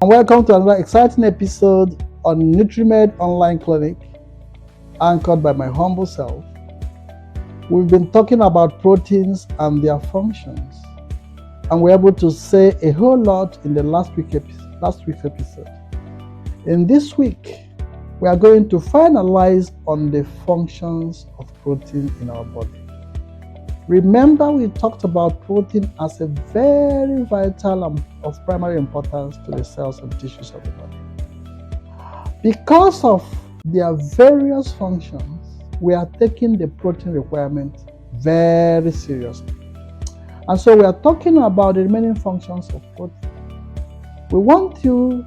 And welcome to another exciting episode on Nutri-Med online clinic, anchored by my humble self. We've been talking about proteins and their functions, and we're able to say a whole lot in the last week's episode. In this week, we are going to finalize on the functions of protein in our body. Remember, we talked about protein as a very vital and of primary importance to the cells and tissues of the body. Because of their various functions, we are taking the protein requirement very seriously. And so we are talking about the remaining functions of protein. We want you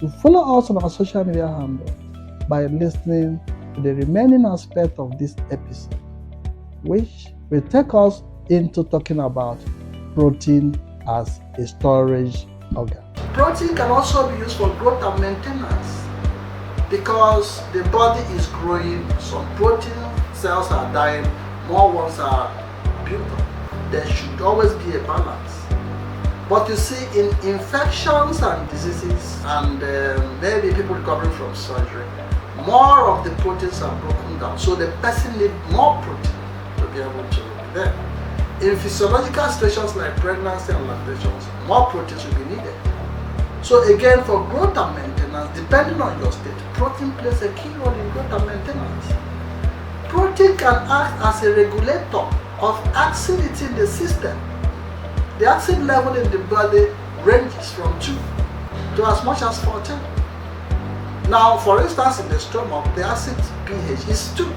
to follow us on our social media handles by listening to the remaining aspect of this episode, which will take us into talking about protein as a storage organ. Protein can also be used for growth and maintenance because the body is growing. Some protein cells are dying, more ones are built up. There should always be a balance. But you see, in infections and diseases and maybe people recovering from surgery, more of the proteins are broken down. So the person needs more protein to be able to be there. In physiological situations like pregnancy and lactations, more proteins will be needed. So again, for growth and maintenance, depending on your state, protein plays a key role in growth and maintenance. Protein can act as a regulator of acidity in the system. The acid level in the body ranges from 2 to as much as 14. Now, for instance, in the stomach, the acid pH is 2.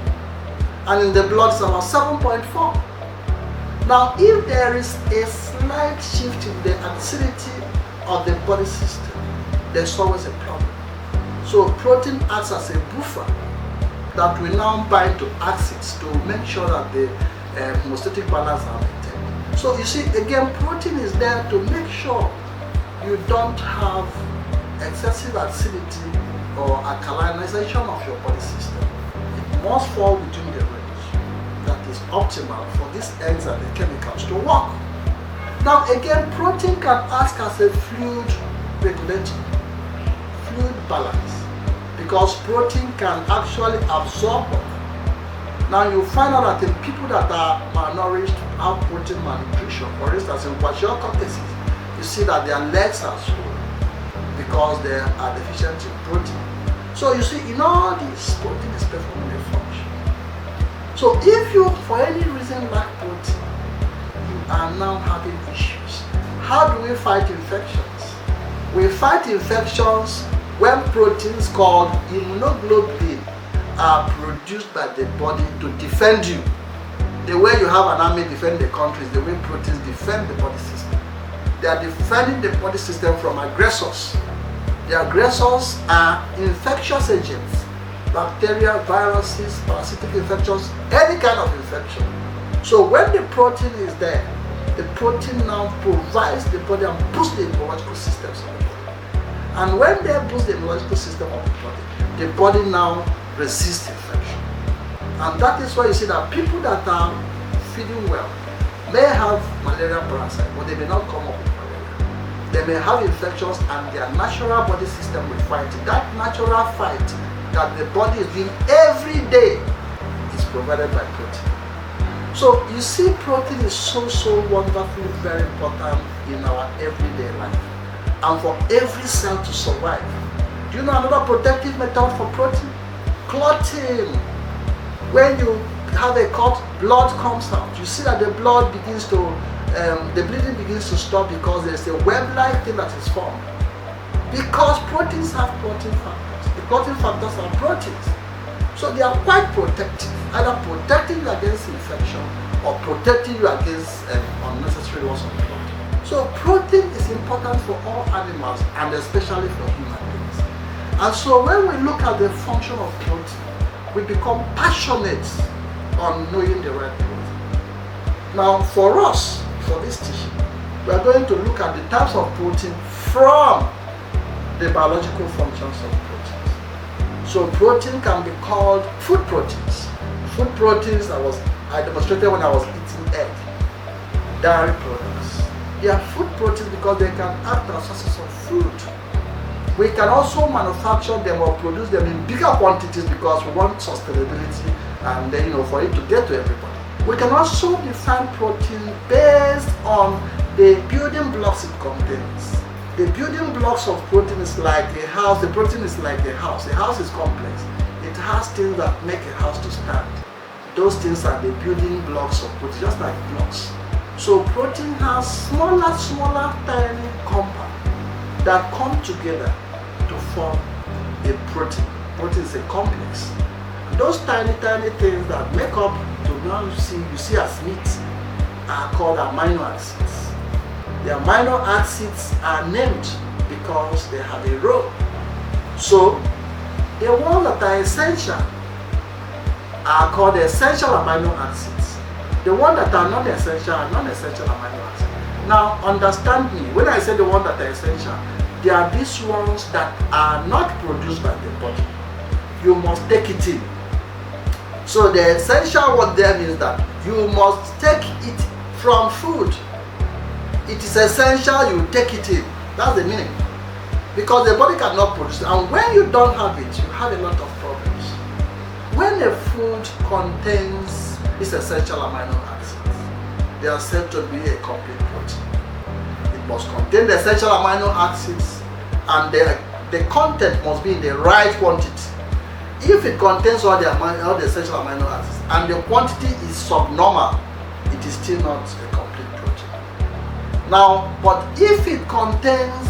And in the blood, it's about 7.4. Now, if there is a slight shift in the acidity of the body system, there's always a problem. So protein acts as a buffer that will now bind to acids to make sure that the homeostatic balance are maintained. So you see, again, protein is there to make sure you don't have excessive acidity or alkalinization of your body system. It must fall within the range that is optimal for these eggs and the chemicals to work. Now again, protein can act as a fluid regulator, fluid balance, because protein can actually absorb water. Now you find out that in people that are malnourished, have protein malnutrition, for instance in kwashiorkor cases, you see that their legs are swollen because they are deficient in protein. So you see, in all this, protein is performing a function. So if you, for any reason, lack protein, you are now having issues. How do we fight infections? We fight infections when proteins called immunoglobulin are produced by the body to defend you. The way you have an army defend the country is the way proteins defend the body system. They are defending the body system from aggressors. The aggressors are infectious agents, bacteria, viruses, parasitic infections, any kind of infection. So when the protein is there, the protein now provides the body and boosts the immunological systems of the body. And when they boost the immunological system of the body now resists infection. And that is why you see that people that are feeling well may have malaria parasite, but they may not come up with malaria. They may have infections and their natural body system will fight it. That natural fight that the body is doing every day is provided by protein. So you see, protein is so wonderfully very important in our everyday life and for every cell to survive. Do you know another protective method for protein? Clotting. When you have a cut, blood comes out. You see that the blood begins to, the bleeding begins to stop because there's a web-like thing that is formed. Because proteins have protein factors. The protein factors are proteins. So they are quite protective, either protecting you against infection or protecting you against unnecessary loss of blood. So protein is important for all animals and especially for human beings. And so when we look at the function of protein, we become passionate on knowing the right protein. Now for us, for this teaching, we are going to look at the types of protein from the biological functions of proteins. So protein can be called food proteins. Food proteins I demonstrated when I was eating egg. Dairy products. They are food proteins because they can act as sources of food. We can also manufacture them or produce them in bigger quantities because we want sustainability and then, for it to get to everybody. We can also define protein based on the building blocks it contains. The building blocks of protein is like a house. The protein is like a house. A house is complex. It has things that make a house to stand. Those things are the building blocks of protein, just like blocks. So protein has smaller, tiny compounds that come together to form a protein. Protein is a complex. Those tiny things that make up you see as meat are called amino acids. The amino acids are named because they have a role. So the ones that are essential are called essential amino acids. The ones that are not essential are non-essential amino acids. Now understand me, when I say the ones that are essential, they are these ones that are not produced by the body. You must take it in. So the essential one there means that you must take it from food. It is essential you take it in. That's the meaning. Because the body cannot produce it. And when you don't have it, you have a lot of problems. When a food contains these essential amino acids, they are said to be a complete protein. It must contain the essential amino acids and the content must be in the right quantity. If it contains all the essential amino acids and the quantity is subnormal, it is still not a complete protein. Now, but if it contains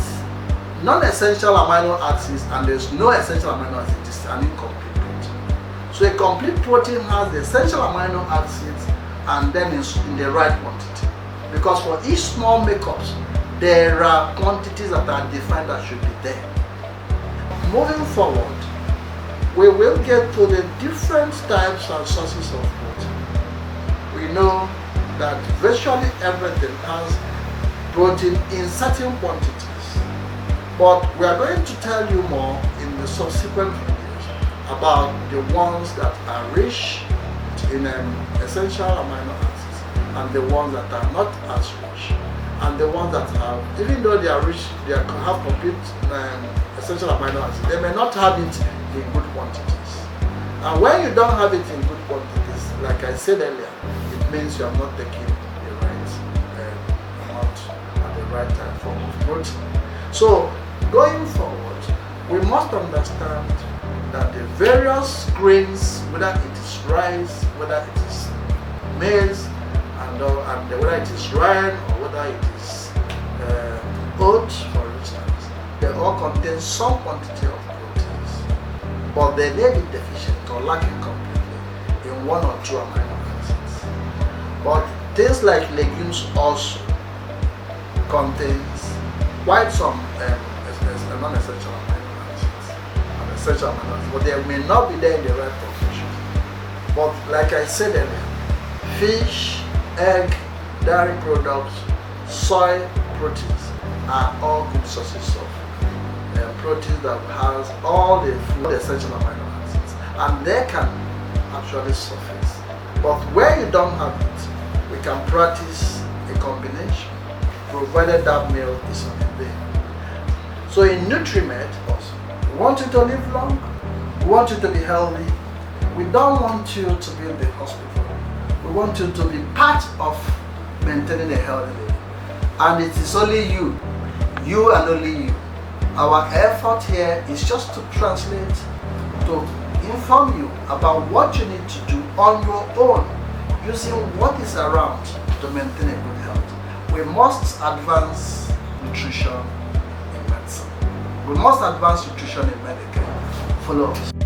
non-essential amino acids and there's no essential amino acids, it is an incomplete protein. So a complete protein has the essential amino acids and then is in the right quantity. Because for each small makeups, there are quantities that are defined that should be there. Moving forward, we will get to the different types and sources of protein. We know that virtually everything has protein in certain quantities. But we are going to tell you more in the subsequent videos about the ones that are rich in essential amino acids and the ones that are not as rich. And the ones that have, even though they are rich, they have complete essential amino acids, they may not have it in good quantities. And when you don't have it in good quantities, like I said earlier, it means you are not taking the right amount at the right time form of protein. So going forward, we must understand that the various grains, whether it is rice, whether it is maize, and whether it is rye or whether it is oats, for instance, they all contain some quantity of proteins, but they may be deficient or lacking completely in one or two amino acids. But things like legumes also contains quite some non-essential amino acids and essential amino acids, but they may not be there in the right proportion. But like I said earlier, fish, egg, dairy products, soy proteins are all good sources of proteins that has all the essential amino acids, and they can actually surface. But where you don't have it, we can practice a combination, provided that meal is on the day. So in Nutri-Med, also, we want you to live long, we want you to be healthy, we don't want you to be in the hospital. We want you to be part of maintaining a healthy life. And it is only you and only you. Our effort here is just to translate, to inform you about what you need to do on your own, using what is around to maintain a good health. We must advance nutrition in medicine. We must advance nutrition in medical. Follow us.